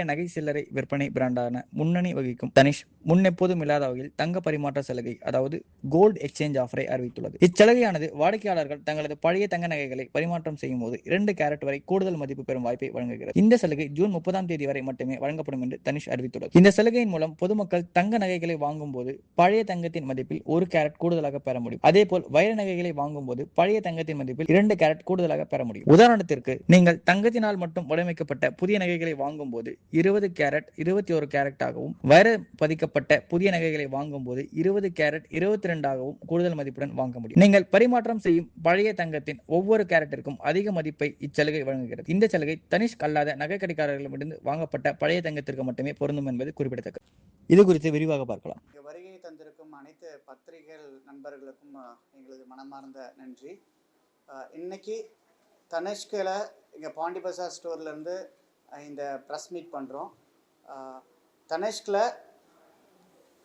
நகை சில்லறை விற்பனை பிராண்டான முன்னணி வகிக்கும் தனிஷ் முன்னெப்போதும் இல்லாத வகையில் தங்க பரிமாற்ற சலுகை அதாவது கோல்டு எக்ஸ்சேஞ்ச் ஆஃபரை அறிவித்துள்ளது. இச்சலுகையானது வாடிக்கையாளர்கள் தங்களது பழைய தங்க நகைகளை பரிமாற்றம் செய்யும் போது 2 கேரட் வரை கூடுதல் மதிப்பு பெறும் வாய்ப்பை வழங்குகிறது. இந்த சலுகை ஜூன் 30ஆம் தேதி வரை மட்டுமே வழங்கப்படும் என்று தனிஷ் அறிவித்துள்ளது. இந்த சலுகையின் மூலம் பொதுமக்கள் தங்க நகைகளை வாங்கும் போது பழைய தங்கத்தின் மதிப்பில் 1 கேரட் கூடுதலாக பெற முடியும். அதேபோல் வைர நகைகளை வாங்கும் போது பழைய தங்கத்தின் மதிப்பில் 2 கேரட் கூடுதலாக பெற முடியும். உதாரணத்திற்கு நீங்கள் தங்கத்தினால் மட்டும் வடிவமைக்கப்பட்ட புதிய நகைகளை வாங்கும் போது 20 கேரட் 21 கேரட்டாகவும் வைர பதிக்கப்பட்ட புதிய நகைகளை வாங்கும் போது 20 கேரட் 22ஆகவும் கூடுதல் மதிப்புடன் வாங்க முடியும். நீங்கள் பரிமாற்றம் செய்யும் பழைய தங்கத்தின் ஒவ்வொரு கேரட்டிற்கும் அதிக மதிப்பை இச்சலுகை வழங்குகிறது. இந்த சலுகை தனிஷ் அல்லாத நகை கடைக்காரர்களிடமிருந்து வாங்கப்பட்ட பழைய தங்கத்திற்கு மட்டுமே பொருந்தும் என்பது குறிப்பிடத்தக்கது. இது குறித்து விரிவாக பார்க்கலாம். வருகை தந்திருக்கும் அனைத்து பத்திரிகைகள் நண்பர்களுக்கும் எங்களது மனமார்ந்த நன்றி. இன்னைக்கு தனிஷ்கில் இங்கே பாண்டி பஜார் ஸ்டோர்லேருந்து இந்த ப்ரெஸ் மீட் பண்ணுறோம். தனிஷ்கில்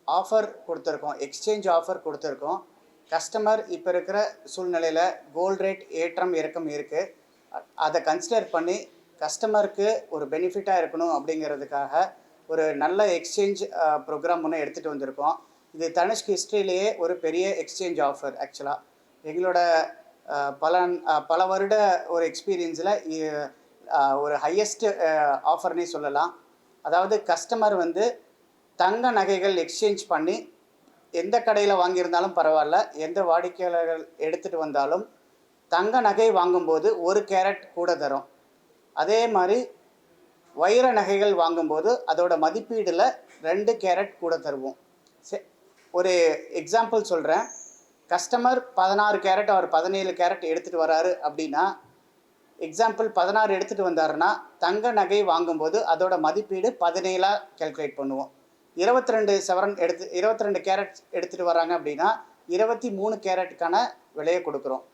ஆஃபர் கொடுத்துருக்கோம், எக்ஸ்சேஞ்ச் ஆஃபர் கொடுத்துருக்கோம். கஸ்டமர் இப்போ இருக்கிற சூழ்நிலையில் கோல்டு ரேட் ஏற்றம் இறக்கம் இருக்குது. அதை கன்சிடர் பண்ணி கஸ்டமருக்கு ஒரு பெனிஃபிட்டாக இருக்கணும் அப்படிங்கிறதுக்காக ஒரு நல்ல எக்ஸ்சேஞ்ச் ப்ரோக்ராம் ஒன்று எடுத்துகிட்டு வந்திருக்கோம். இது தனிஷ்க் ஹிஸ்ட்ரியிலேயே ஒரு பெரிய எக்ஸ்சேஞ்ச் ஆஃபர். ஆக்சுவலாக எங்களோட பல வருட ஒரு எக்ஸ்பீரியன்ஸில் ஒரு ஹையஸ்ட் ஆஃபர்னே சொல்லலாம். அதாவது கஸ்டமர் தங்க நகைகள் எக்ஸ்சேஞ்ச் பண்ணி எந்த கடையில் வாங்கியிருந்தாலும் பரவாயில்ல, எந்த வாடிக்கையாளர்கள் எடுத்துகிட்டு வந்தாலும் தங்க நகை வாங்கும்போது 1 கேரட் கூட தரும். அதே மாதிரி வைர நகைகள் வாங்கும்போது அதோட மதிப்பீடில் 2 கேரட் கூட தருவோம். ஒரு எக்ஸாம்பிள் சொல்கிறேன். கஸ்டமர் 16 கேரட் அவர் 17 கேரட் எடுத்துகிட்டு வராரு அப்படின்னா, எக்ஸாம்பிள் 16 எடுத்துகிட்டு வந்தாருன்னா தங்க நகை வாங்கும்போது அதோட மதிப்பீடு 17 கேல்குலேட் பண்ணுவோம். 22 கேரட் எடுத்துகிட்டு வராங்க அப்படின்னா 23 கேரட்டுக்கான விலையை கொடுக்குறோம்.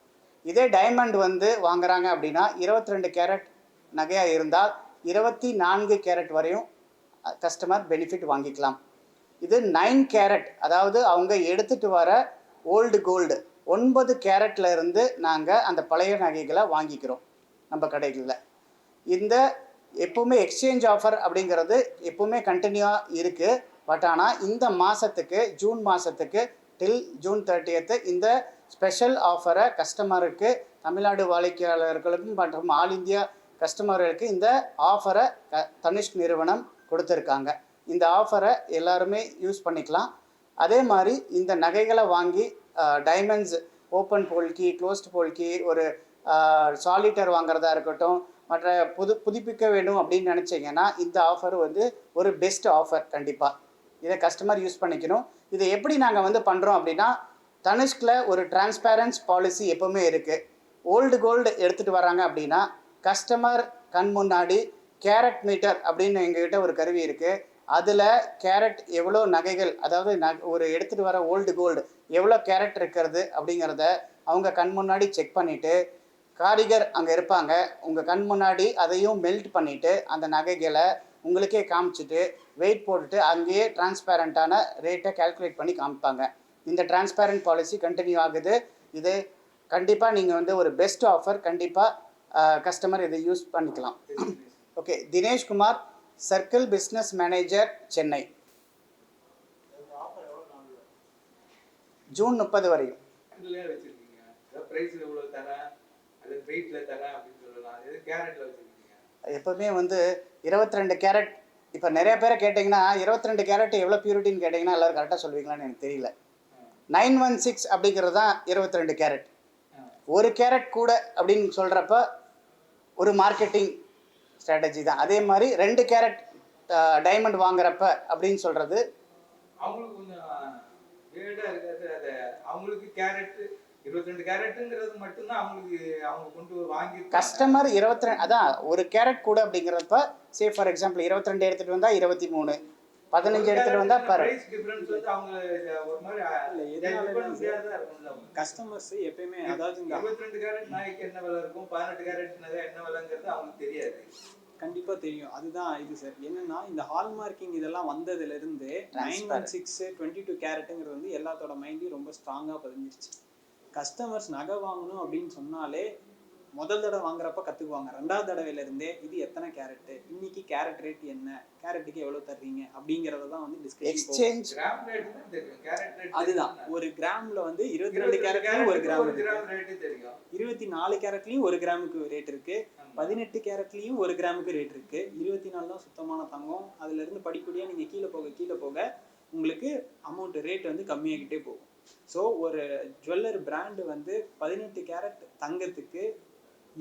இதே டைமண்ட் வாங்குறாங்க அப்படின்னா 22 கேரட் நகையாக இருந்தால் 24 கேரட் வரையும் கஸ்டமர் பெனிஃபிட் வாங்கிக்கலாம். இது 9 கேரட், அதாவது அவங்க எடுத்துகிட்டு வர ஓல்டு கோல்டு 9 கேரட்டில் இருந்து நாங்கள் அந்த பழைய நகைகளை வாங்கிக்கிறோம் நம்ம கடைகளில். இந்த எப்போவுமே எக்ஸ்சேஞ்ச் ஆஃபர் அப்படிங்கிறது எப்போவுமே கண்டினியூவாக இருக்குது. பட் ஆனால் இந்த மாதத்துக்கு ஜூன் மாதத்துக்கு டில் ஜூன் 30 இந்த ஸ்பெஷல் ஆஃபரை கஸ்டமருக்கு, தமிழ்நாடு வாடிக்கையாளர்களுக்கும் மற்றும் ஆல் இந்தியா கஸ்டமர்களுக்கு இந்த ஆஃபரை தனிஷ்க் நிறுவனம் கொடுத்துருக்காங்க. இந்த ஆஃபரை எல்லாருமே யூஸ் பண்ணிக்கலாம். அதே மாதிரி இந்த நகைகளை வாங்கி diamonds open polki, closed polki, ஒரு சாலிட்டர் வாங்குறதா இருக்கட்டும், மற்ற புதுப்பிக்க வேண்டும் அப்படின்னு நினச்சிங்கன்னா இந்த ஆஃபர் ஒரு பெஸ்ட் ஆஃபர். கண்டிப்பாக இதை கஸ்டமர் யூஸ் பண்ணிக்கணும். இதை எப்படி நாங்கள் பண்ணுறோம் அப்படின்னா, தனிஷ்கில் ஒரு டிரான்ஸ்பேரன்ஸ் பாலிசி எப்போவுமே இருக்குது. ஓல்டு கோல்டு எடுத்துகிட்டு வராங்க அப்படின்னா கஸ்டமர் கண் முன்னாடி கேரட் மீட்டர் அப்படின்னு எங்ககிட்ட ஒரு கருவி இருக்குது. அதில் கேரட் எவ்வளோ நகைகள், அதாவது ஒரு எடுத்துகிட்டு வர ஓல்டு கோல்டு எவ்வளோ கேரட் இருக்கிறது அப்படிங்கிறத அவங்க கண் முன்னாடி செக் பண்ணிவிட்டு, காரிகர் அங்கே இருப்பாங்க, உங்கள் கண் முன்னாடி அதையும் மெல்ட் பண்ணிவிட்டு அந்த நகைகளை உங்களுக்கே காமிச்சிட்டு வெயிட் போட்டுட்டு அங்கேயே டிரான்ஸ்பேரண்ட்டான ரேட்டை கேல்குலேட் பண்ணி காமிப்பாங்க. இந்த டிரான்ஸ்பேரண்ட் பாலிசி கண்டினியூ ஆகுது. இது கண்டிப்பாக நீங்கள் ஒரு பெஸ்ட் ஆஃபர். கண்டிப்பாக கஸ்டமர் இதை யூஸ் பண்ணிக்கலாம். Okay, Dinesh Kumar, circle business manager, Chennai. June 30 வரையும். எப்பவுமே 22 கேரட். இப்போ நிறைய பேரை கேட்டிங்கன்னா 22 கேரட் எவ்வளோ பியூரிட்டின்னு கேட்டிங்கன்னா எல்லோரும் கரெக்டாக சொல்லுவீங்களான்னு எனக்கு தெரியல. 916 அப்படிங்கிறது தான் 22 கேரட். 1 கேரட் கூட அப்படின்னு சொல்கிறப்ப ஒரு மார்க்கெட்டிங் ஸ்ட்ராட்டஜி தான். அதே மாதிரி 2 கேரட் டைமண்ட் வாங்குறப்ப அப்படின்னு சொல்கிறது அவங்களுக்கு கொஞ்சம் வேர்டாக இருக்காது. அதை அவங்களுக்கு கேரட் 22 கேரட்டுங்கிறது மட்டும்தான் அவங்களுக்கு அவங்க கொண்டு வாங்கி கஸ்டமர் 22 அதான் 1 கேரட் கூட அப்படிங்கிறப்ப சே ஃபார் எக்ஸாம்பிள் 22 எடுத்துகிட்டு வந்தால் 23, 15 எடுத்துகிட்டு வந்தால் பிரைஸ் டிஃபரன்ஸ் அவங்க ஒரு மாதிரி கஸ்டமர்ஸ் எப்பயுமே அதாவது 22 கேரட் நாய்க்கு என்ன விலை இருக்கும், 18 கேரட் நகை என்ன விலைங்கிறது அவங்களுக்கு தெரியாது. கண்டிப்பாக தெரியும். அதுதான் இது சார். என்னன்னா இந்த ஹால்மார்க்கிங் இதெல்லாம் வந்ததுலேருந்து 916 22 கேரட்டுங்கிறது எல்லாத்தோட மைண்டையும் ரொம்ப ஸ்ட்ராங்காக பதிஞ்சிருச்சு. கஸ்டமர்ஸ் நகை வாங்கணும் அப்படின்னு சொன்னாலே முதல் தடவை வாங்குறப்ப கத்துக்குவாங்க. 2வது தடவையில இருந்தே இது எத்தனை கேரட், இன்னைக்கு கேரட் ரேட் என்ன, கேரட்டுக்கு எவ்வளவு தர்றீங்க அப்படிங்கறத தான் வந்து டிஸ்கஷன். எக்ஸ்சேஞ்ச் கிராம் ரேட் தான் தெரியும், கேரட் ரேட் அதுதான் ஒரு கிராம்ல வந்து 22 கேரட்லயும் 1 கிராம் இருக்கு, கிராம் ரேட் தெரியும், 24 கேரட்லயும் 1 கிராமுக்கு ரேட் இருக்கு, 18 கேரட்லயும் 1 கிராமுக்கு ரேட் இருக்கு, 24 தான் சுத்தமான தங்கம். அதுல இருந்து படிப்படியா நீங்க கீழே போக உங்களுக்கு அமௌண்ட் ரேட் வந்து கம்மியாகிட்டே போகும். ஸோ ஒரு ஜுவல்லர் பிராண்டு வந்து 18 கேரட் தங்கத்துக்கு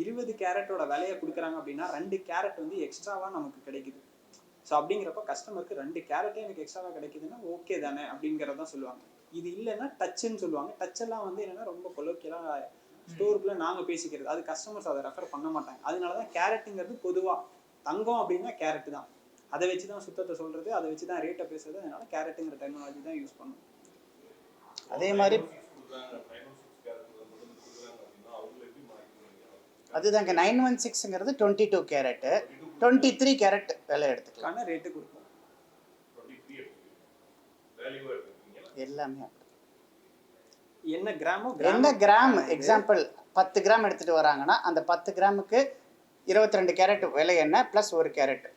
20 கேரட்டோட விலையை கொடுக்குறாங்க அப்படின்னா 2 கேரட் வந்து எக்ஸ்ட்ராவா நமக்கு கிடைக்குது. ஸோ அப்படிங்கிறப்ப கஸ்டமருக்கு 2 கேரட்டே எனக்கு எக்ஸ்ட்ராவா கிடைக்குதுன்னா ஓகே தானே அப்படிங்கிறதான் சொல்லுவாங்க. இது இல்லைன்னா டச்சுன்னு சொல்லுவாங்க. டச் எல்லாம் வந்து என்னன்னா ரொம்ப கொலோக்கியலா ஸ்டோருக்குள்ள நாங்க பேசிக்கிறது, அது கஸ்டமர்ஸ் அதை ரெஃபர் பண்ண மாட்டாங்க. அதனாலதான் கேரட்டுங்கிறது பொதுவா தங்கம் அப்படின்னா கேரட் தான், அதை வச்சுதான் சுத்தத்தை சொல்றது, அதை வச்சுதான் ரேட்டை பேசுறது. அதனால கேரட்டுங்கிற டெக்னாலஜி தான் யூஸ் பண்ணும். அதே மாதிரி அதுதாங்க 916ங்கிறது 22 கேரட்டு, 23 கேரட் விலை எடுத்துக்கலாம், ரேட்டு கொடுப்போம் எல்லாமே. என்ன கிராமோ என்ன கிராம் எக்ஸாம்பிள் 10 கிராம் எடுத்துட்டு வராங்கன்னா அந்த 10 கிராமுக்கு 22 கேரட் விலை என்ன பிளஸ் 1 கேரட்.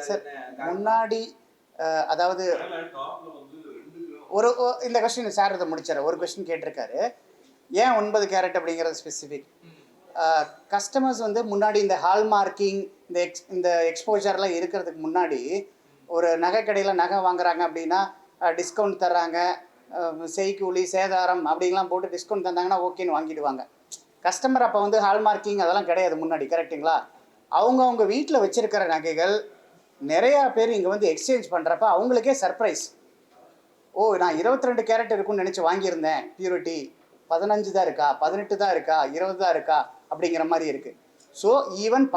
சார் முன்னாடி அதாவது ஒரு இந்த கொஸ்டின் சார் இதை முடிச்சார். ஒரு கொஸ்டின் கேட்டிருக்காரு, ஏன் 9 கேரட் அப்படிங்கிறது ஸ்பெசிஃபிக். கஸ்டமர்ஸ் வந்து முன்னாடி இந்த ஹால்மார்க்கிங் இந்த எக்ஸ்போஜர்லாம் இருக்கிறதுக்கு முன்னாடி ஒரு நகை கடையில் நகை வாங்குறாங்க அப்படின்னா டிஸ்கவுண்ட் தர்றாங்க, செய்கூலி சேதாரம் அப்படின்லாம் போட்டு டிஸ்கவுண்ட் தந்தாங்கன்னா ஓகேன்னு வாங்கிடுவாங்க. கஸ்டமர் அப்போ வந்து ஹால்மார்க்கிங் அதெல்லாம் கிடையாது முன்னாடி, கரெக்டுங்களா? அவங்க வீட்டில் வச்சிருக்கிற நகைகள் நிறையா பேர் இங்கே வந்து எக்ஸ்சேஞ்ச் பண்ணுறப்ப அவங்களுக்கே சர்ப்ரைஸ். ஓ, நான் 22 கேரட் இருக்குன்னு நினச்சி வாங்கியிருந்தேன், பியூரிட்டி 15 தான் இருக்கா, 18 தான் இருக்கா, 20 தான் இருக்கா அப்படிங்கிற மாதிரி இருக்குது. ஸோ ஈவன்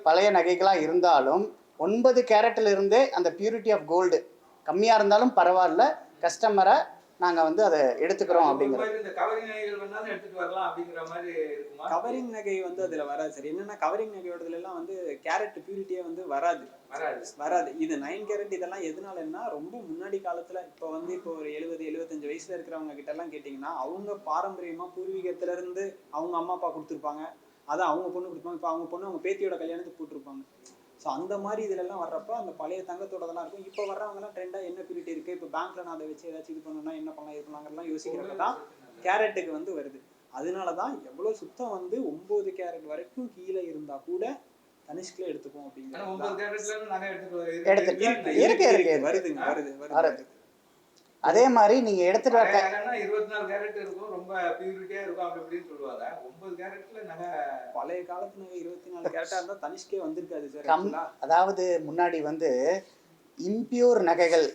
பழைய நகைகளாக இருந்தாலும் 9 கேரட்டில் இருந்தே அந்த பியூரிட்டி ஆஃப் கோல்டு கம்மியாக இருந்தாலும் பரவாயில்ல, கஸ்டமரை நாங்கள் வந்து அதை எடுத்துக்கிறோம் அப்படிங்கிறது. கவரிங் நகை வந்து அதில் வராது சார். என்னன்னா கவரிங் நகையோடதுல எல்லாம் வந்து கேரட் பியூரிட்டியே வந்து வராது. இது 9 கேரட் இதெல்லாம் எதனாலன்னா ரொம்ப முன்னாடி காலத்துல இப்போ ஒரு 70-75 வயசுல இருக்கிறவங்க கிட்ட எல்லாம் கேட்டீங்கன்னா அவங்க பாரம்பரியமா பூர்வீகத்துல இருந்து அவங்க அம்மா அப்பா கொடுத்துருப்பாங்க, அதை அவங்க பொண்ணு கொடுப்பாங்க, இப்போ அவங்க பொண்ணு அவங்க பேத்தியோட கல்யாணத்துக்கு போட்டிருப்பாங்க. ஸோ அந்த மாதிரி இதுலலாம் வர்றப்ப அந்த பழைய தங்கத்தோடதெல்லாம் இருக்கும். இப்போ வர்றவங்கலாம் ட்ரெண்டாக என்ன பியூரிட்டி இருக்குது, இப்போ பேங்க்ல நான் அதை வச்சு ஏதாச்சும் இது பண்ணணும்னா என்ன பண்ணலாம் இது பண்ணலாங்கிறலாம் யோசிக்கிறப்ப தான் கேரட்டுக்கு வந்து வருது. அதனால தான் எவ்வளோ சுத்தம் வந்து 9 கேரட் வரைக்கும் கீழே இருந்தா கூட தனிஷ்கில் எடுத்துப்போம் வருது. அதே மாதிரி நீங்க எடுத்துட்டு வர 24 கேரட் இருக்கும், ரொம்ப பியூரிட்டியா இருக்கும் அப்படின்னு சொல்லுவாங்க. 9 கேரட்ல நகை பழைய காலத்து நகை 24 கேரட்டா இருந்தா தனிஷ்கே வந்திருக்காது சார். அதாவது முன்னாடி வந்து இம்பியூர் நகைகள்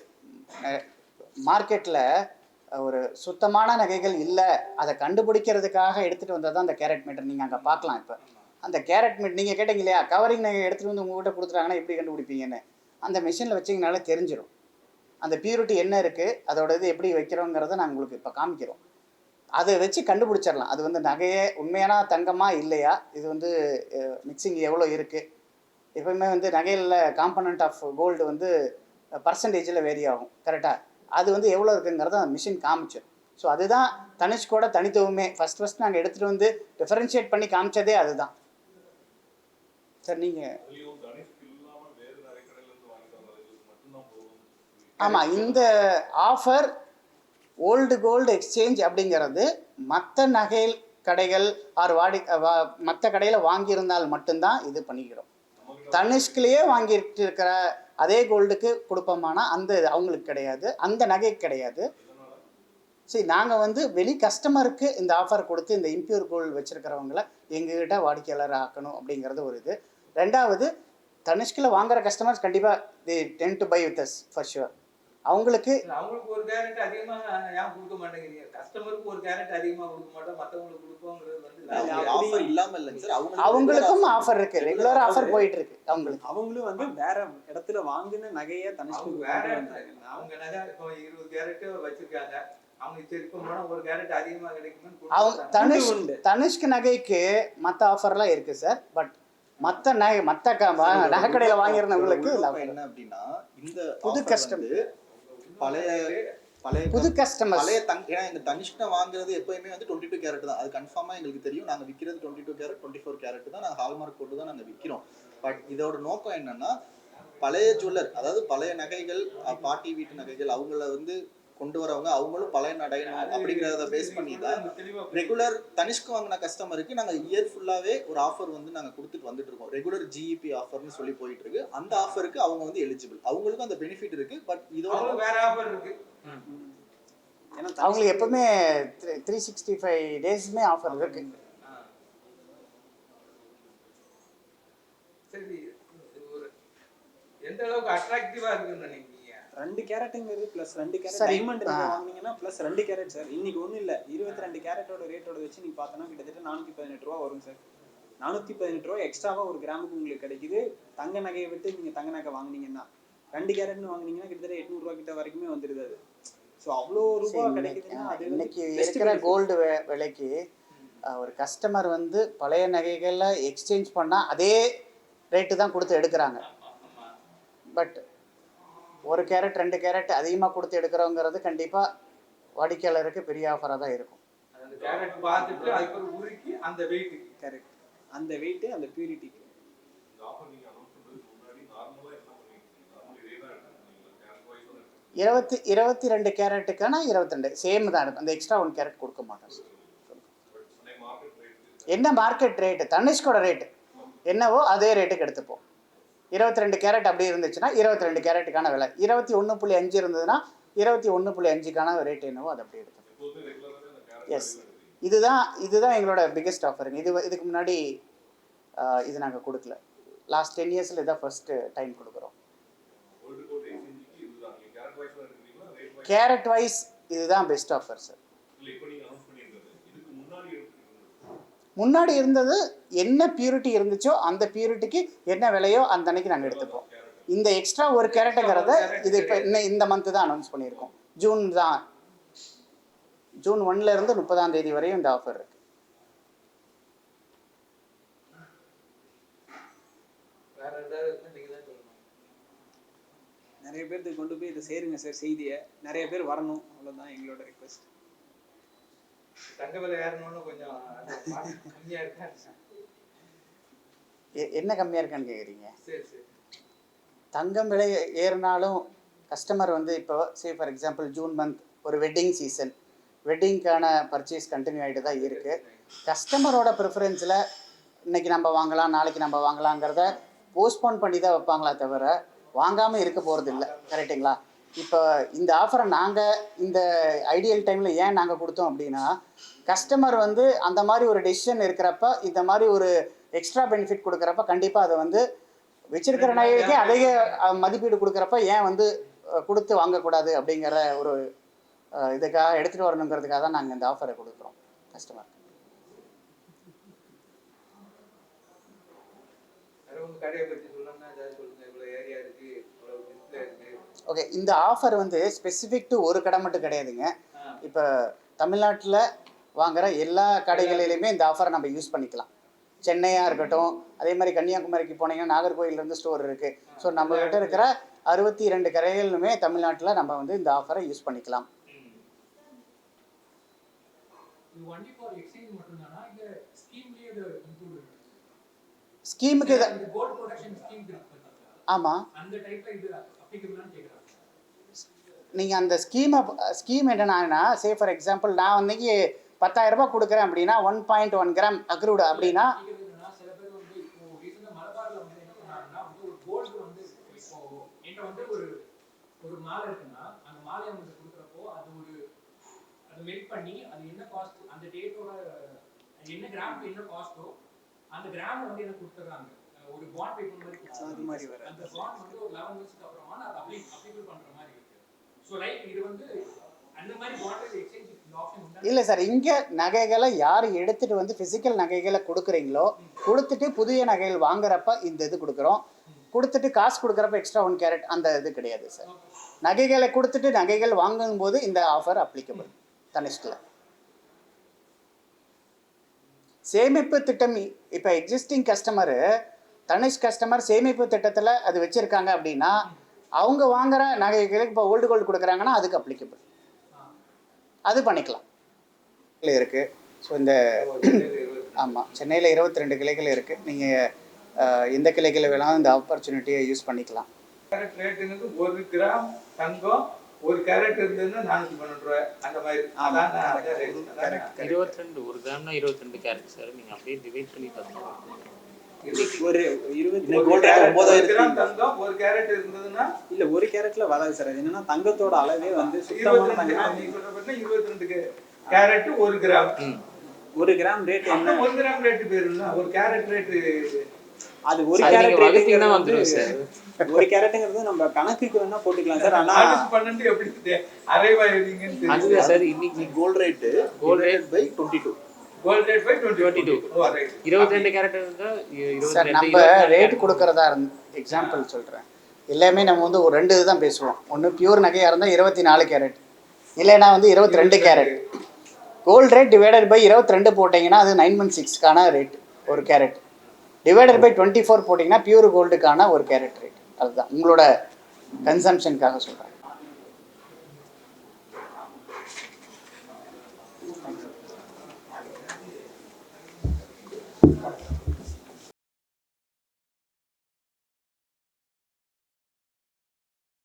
மார்க்கெட்ல ஒரு சுத்தமான நகைகள் இல்லை, அதை கண்டுபிடிக்கிறதுக்காக எடுத்துட்டு வந்ததான் அந்த கேரட் மீட்டர். நீங்க அங்க பார்க்கலாம். இப்போ அந்த கேரட் மீட்டர் நீங்க கேட்டீங்க இல்லையா, கவரிங் நகை எடுத்துட்டு வந்து உங்ககிட்ட கொடுத்துட்டாங்கன்னா எப்படி கண்டுபிடிப்பீங்கன்னு, அந்த மிஷினில் வச்சிங்கனாலே தெரிஞ்சிடும் அந்த பியூரிட்டி என்ன இருக்குது, அதோட இது எப்படி வைக்கிறோங்கிறத நாங்கள் உங்களுக்கு இப்போ காமிக்கிறோம். அதை வச்சு கண்டுபிடிச்சிடலாம் அது வந்து நகையே உண்மையான தங்கமா இல்லையா, இது வந்து மிக்சிங் எவ்வளோ இருக்குது. எப்பவுமே வந்து நகையில் காம்பனண்ட் ஆஃப் கோல்டு வந்து பர்சன்டேஜில் வேரி ஆகும், கரெக்டாக? அது வந்து எவ்வளோ இருக்குங்கிறத அந்த மிஷின் காமிச்சிடும். ஸோ அதுதான் தனிஷ்கோட தனித்துவமே. ஃபர்ஸ்ட் நாங்கள் எடுத்துகிட்டு வந்து டிஃபரன்ஷியேட் பண்ணி காமிச்சதே அதுதான் சார். நீங்கள் ஆமாம், இந்த ஆஃபர் ஓல்டு கோல்டு எக்ஸ்சேஞ்ச் அப்படிங்கிறது மற்ற நகை கடைகள் ஆர் மற்ற கடையில் வாங்கியிருந்தால் மட்டும்தான் இது பண்ணிக்கிறோம். தனிஷ்கிலேயே வாங்கிட்டு இருக்கிற அதே கோல்டுக்கு கொடுப்போமானா அந்த அவங்களுக்கு கிடையாது, அந்த நகைக்கு கிடையாது. சரி, நாங்கள் வந்து வெளி கஸ்டமருக்கு இந்த ஆஃபர் கொடுத்து இந்த இம்பியூர் கோல்டு வச்சுருக்கிறவங்கள எங்ககிட்ட வாடிக்கையாளர் ஆக்கணும் அப்படிங்கிறது ஒரு இது. ரெண்டாவது, தனிஷ்கில் வாங்குற கஸ்டமர்ஸ் கண்டிப்பாக they tend to buy with us for sure. அவங்களுக்கு ஒரு கேரட் அதிகமா ஏன் கொடுக்க மாட்டேங்கிறீங்க? கஸ்டமருக்கு ஒரு கேரட் அதிகமா கொடுக்க மாட்டோம், மற்றவங்களுக்கு கொடுப்போங்கிறது வந்து ஆஃபர் இல்லாம இல்லைங்க சார். அவங்களுக்கும் ஆஃபர் இருக்கு, ரெகுலரா ஆஃபர் போயிட்டு இருக்கு. அவங்களும் வந்து வேற இடத்துல வாங்கின நகையை தனிஷ்க்கு வேற அவங்க நகை இப்போ 20 கேரட் வச்சிருக்காங்க, அவங்க திருப்பி போனா ஒரு கேரட் அதிகமா கிடைக்கும்னு அவங்க தனிஷ்க் நகைக்கு மற்ற ஆஃபர்லாம் இருக்கு சார். பட் மற்ற நகை கடையில வாங்கியிருந்தவங்களுக்கு என்ன அப்படின்னா இந்த புது கஸ்டமர் பழைய புது கஸ்டமர்ஸ் பழைய ஏன்னா எங்க தனிஷ்கா வாங்குறது எப்பயுமே வந்து 22 கேரட் தான். அது கன்ஃபார்மா எங்களுக்கு தெரியும். நாங்க விற்கிறது 22 கேரட் 24 கேரட் தான். நாங்க ஹால்மார்க் போட்டு தான் நாங்க விற்கிறோம். பட் இதோட நோக்கம் என்னன்னா பழைய ஜுவல்லர், அதாவது பழைய நகைகள், பாட்டி வீட்டு நகைகள் அவங்கள வந்து கொண்டு வரவங்க அவங்களும் பழைய நடையணும் அப்படிங்கிறத பேஸ் பண்ணி தான் ரெகுலர் தனிஷ்கு வாங்கின கஸ்டமருக்கு நாங்கள் இயர் ஃபுல்லாகவே ஒரு ஆஃபர் வந்து நாங்கள் கொடுத்துட்டு வந்துட்டு இருக்கோம். ரெகுலர் ஜிஇபி ஆஃபர்னு சொல்லி போயிட்டு இருக்கு. அந்த ஆஃபருக்கு அவங்க வந்து எலிஜிபிள், அவங்களுக்கும் அந்த பெனிஃபிட் இருக்கு. பட் இதோட வேற ஆஃபர் இருக்கு. அவங்களுக்கு எப்பவுமே 365 டேஸ்மே ஆஃபர் இருக்கு. சரி, எந்த அளவுக்கு அட்ராக்டிவா இருக்குன்னு நினைக்கிறீங்க? 2 கேரட்டுங்கிறது ப்ளஸ் 2 கேரட் டைமண்ட் வாங்குனீங்கன்னா ப்ளஸ் 2 கேரட் சார். இன்னைக்கு ஒன்றும் இல்லை, 22 கேரட்டோட ரேட்டோட வச்சு நீங்கள் பார்த்தோன்னா கிட்டத்தட்ட 418 ரூபா வரும் சார். 418 ரூபா எக்ஸ்ட்ராவாக ஒரு கிராமுக்கு உங்களுக்கு கிடைக்குது. தங்க நகையை விட்டு நீங்கள் தங்க நகை வாங்கினீங்கன்னா 2 கேரட்னு வாங்கினீங்கன்னா கிட்டத்தட்ட 800 ரூபா கிட்ட வரைக்குமே வந்துடுது அது. ஸோ அவ்வளோ ரூபா கிடைக்குதுன்னா அது இன்னைக்கு இருக்கிற கோல்டு விலைக்கு ஒரு கஸ்டமர் வந்து பழைய நகைகளை எக்ஸ்சேஞ்ச் பண்ணால் அதே ரேட்டு தான் கொடுத்து எடுக்கிறாங்க. பட் 1 கேரட் 2 கேரட் அதிகமாக கொடுத்து எடுக்கிறோங்கிறது கண்டிப்பாக வாடிக்கையாளருக்கு பெரிய ஆஃபராக தான் இருக்கும். அந்த கேரட் பார்த்துட்டு அதுக்கு உருக்கி அந்த வெயிட் கரெக்ட், அந்த வெயிட் அந்த பியூரிட்டிக்கு. இருபத்தி 22 கேரட்டுக்கான 22 சேம் தான் இருக்கும். அந்த எக்ஸ்ட்ரா 1 கேரட் கொடுக்க மாட்டோம் சார். என்ன மார்க்கெட் ரேட்டு, தனிஷ்கோட ரேட்டு என்னவோ அதே ரேட்டுக்கு எடுத்துப்போம். 22 கேரட் அப்படி இருந்துச்சுன்னா 22 கேரட்டுக்கான விலை, 21.5 இருந்ததுன்னா 21.5க்கான ரேட் என்னவோ அது அப்படி எடுத்துப்போம். எஸ், இதுதான் எங்களோட பிக்கெஸ்ட் ஆஃபருங்க. இதுக்கு முன்னாடி இது நாங்கள் கொடுக்கல. லாஸ்ட் 10 இயர்ஸில் இதான் ஃபர்ஸ்ட் டைம் கொடுக்குறோம். கேரட் வைஸ் இதுதான் பெஸ்ட் ஆஃபர் சார். முன்னாடி இருந்தது என்ன பியூரிட்டி இருந்துச்சோ அந்த பியூரிட்டிக்கு என்ன விலையோ அந்த அன்னைக்கு நாங்கள் எடுத்துப்போம். இந்த எக்ஸ்ட்ரா 1 கேரட்டுங்கிறத இது இப்போ இந்த மந்த்து தான் அனௌன்ஸ் பண்ணியிருக்கோம். ஜூன் 1ல இருந்து 30ஆம் தேதி வரையும் இந்த ஆஃபர் இருக்கு. நிறைய பேருக்கு கொண்டு போய் இதை சேருங்க சார், செய்தியை நிறைய பேர் வரணும், அவ்வளோதான் எங்களோட ரிக்வெஸ்ட். தங்க விலை ஏறணும்னு கொஞ்சம் கம்மியா இருக்கா? என்ன கம்மியா இருக்கான்னு கேக்குறீங்க? சரி சரி. தங்கம் விலை ஏறினாலும் கஸ்டமர் வந்து இப்போ ஃபார் எக்ஸாம்பிள் ஜூன் மந்த் ஒரு வெட்டிங் சீசன், வெட்டிங்க்கான பர்ச்சேஸ் கண்டினியூ ஆகிட்டு தான் இருக்குது. கஸ்டமரோட ப்ரிஃபரன்ஸில் இன்னைக்கு நம்ம வாங்கலாம் நாளைக்கு நம்ம வாங்கலாங்கிறத போஸ்ட்போன் பண்ணி தான் வைப்பாங்களா தவிர வாங்காமல் இருக்க போகிறது இல்லை. கரெக்டுங்களா? இப்போ இந்த ஆஃபரை நாங்கள் இந்த ஐடியல் டைமில் ஏன் நாங்கள் கொடுத்தோம் அப்படின்னா, கஸ்டமர் வந்து அந்த மாதிரி ஒரு டெசிஷன் இருக்கிறப்ப இந்த மாதிரி ஒரு எக்ஸ்ட்ரா பெனிஃபிட் கொடுக்குறப்ப கண்டிப்பாக அதை வந்து வச்சிருக்கிற நகைக்கே அதிக மதிப்பீடு கொடுக்குறப்ப ஏன் வந்து கொடுத்து வாங்கக்கூடாது அப்படிங்கிற ஒரு இதுக்காக எடுத்துகிட்டு வரணுங்கிறதுக்காக தான் நாங்கள் இந்த ஆஃபரை கொடுக்குறோம் கஸ்டமருக்கு. ஓகே, இந்த ஆஃபர் வந்து ஸ்பெசிஃபிக் டு ஒரு கடை மட்டும் கிடையாதுங்க. இப்போ தமிழ்நாட்டில் வாங்குகிற எல்லா கடைகளிலையுமே இந்த ஆஃபரை நம்ம யூஸ் பண்ணிக்கலாம். சென்னையாக இருக்கட்டும், அதே மாதிரி கன்னியாகுமரிக்கு போனீங்கன்னா நாகர்கோயிலேருந்து ஸ்டோர் இருக்குது. ஸோ நம்மகிட்ட இருக்கிற 62 கடைகளிலுமே தமிழ்நாட்டில் நம்ம வந்து இந்த ஆஃபரை யூஸ் பண்ணிக்கலாம். ஸ்கீமுக்கு ஆமாம், நீங்கள் அந்த ஸ்கீம் என்னன்னா ஃபார் எக்ஸாம்பிள் நான் அன்னைக்கு 10,000 ரூபாய் கொடுக்குறேன் அப்படின்னா 1.1 கிராம் அக்ரூடு அப்படின்னா ஒரு மாலை இருக்குன்னா அந்த மாலையை வந்து கொடுக்குறப்போ அது மெல்ட் பண்ணி அது என்ன காஸ்ட், அந்த டேட்டோட என்ன கிராமுக்கு என்ன காஸ்ட்டோ அந்த கிராம் வந்து என்ன கொடுத்துறாங்க. ஒரு பாண்ட் பேப்பர் மாதிரி கொடுத்துறாங்க. அந்த பாண்ட் வந்து ஒரு 11 வருஷத்துக்கு அப்புறமா அது அப்ளிகபிள் பண்ற மாதிரி இருக்கு. ஸோ லைக் இது வந்து அந்த மாதிரி பாண்ட் எக்ஸ்சேஞ்ச் ஆப்ஷன் உண்டா? இல்லை சார், இங்கே நகைகளை யார் எடுத்துகிட்டு வந்து ஃபிசிக்கல் நகைகளை கொடுக்குறீங்களோ கொடுத்துட்டு புதிய நகைகள் வாங்குறப்ப இந்த இது கொடுக்குறோம். கொடுத்துட்டு காசு கொடுக்குறப்ப எக்ஸ்ட்ரா 1 கேரட் அந்த இது கிடையாது சார். நகைகளை கொடுத்துட்டு நகைகள் வாங்கும்போது இந்த ஆஃபர் அப்ளிகபிள் தனிஷ்கில். சேமிப்பு திட்டம் இப்போ எக்ஸிஸ்டிங் கஸ்டமரு தனிஷ் கஸ்டமர் சேமிப்பு திட்டத்தில் அது வச்சுருக்காங்க அப்படின்னா அவங்க வாங்குகிற நகைகளுக்கு இப்போ ஓல்டு கோல்டு கொடுக்குறாங்கன்னா அதுக்கு அப்ளிகபிள். அது பண்ணிக்கலாம் இருக்குது. ஸோ இந்த ஆமாம், சென்னையில் 22 கிளைகள் இருக்குது. நீங்கள் எந்த கிளைகளை வேணாலும் இந்த ஆப்பர்ச்சுனிட்டியை யூஸ் பண்ணிக்கலாம். கேரட் ரேட்டுங்கிறது 1 கிராம் தங்கம் 1 கேரட் இருந்ததுன்னா 412 ரூபாய் அந்த மாதிரி. அதான் 22 1 கிராம்னா 22 கேரட் சார். நீங்க அப்படியே டிவைட் பண்ணி பார்த்தீங்கன்னா ஒரு gold rate 9,000 கிராம் தங்கம் 1 கேரட் இருந்ததுன்னா இல்ல 1 கேரட்ல வராது சார். அது என்னன்னா தங்கத்தோட அளவே வந்து சுத்தமான 22 தங்கம். நீங்க சொல்ற பார்த்தா 22 கேரட் 1 கிராம். 1 கிராம் ரேட் என்ன? 1 கிராம் ரேட் பேருன்னா 1 கேரட் ரேட் அது 1 அது கேரட் நீங்க வகுத்தீங்கன்னா ரேட்ங்கிறது வந்துரும் சார். 1 கேரட்ங்கிறது நம்ம கணக்குக்கு வேணா போட்டுக்கலாம் சார். ஆனா 12 எப்படி அரைவாயிருவீங்கன்னு அதுதான் சார். இன்னைக்கு gold rate gold rate by 22. Gold rate by 22. 22 carat இருந்தா சார் 22 நம்ம ரேட் கொடுக்கறதா எக்ஸாம்பிள் சொல்கிறேன். எல்லாமே நம்ம வந்து ஒரு 2 இதுதான் பேசுவோம். ஒன்று பியூர் நகையாக இருந்தால் 24 கேரட், இல்லைன்னா வந்து 22 carat. Gold rate divided by 22 போட்டிங்கன்னா அது 916க்கான ரேட் 1 கேரட். டிவைடட் பை 24 போட்டிங்கன்னா பியூர் கோல்டுக்கான 1 கேரட் ரேட். அதுதான் உங்களோட கன்சம்ஷனுக்காக சொல்கிறேன்.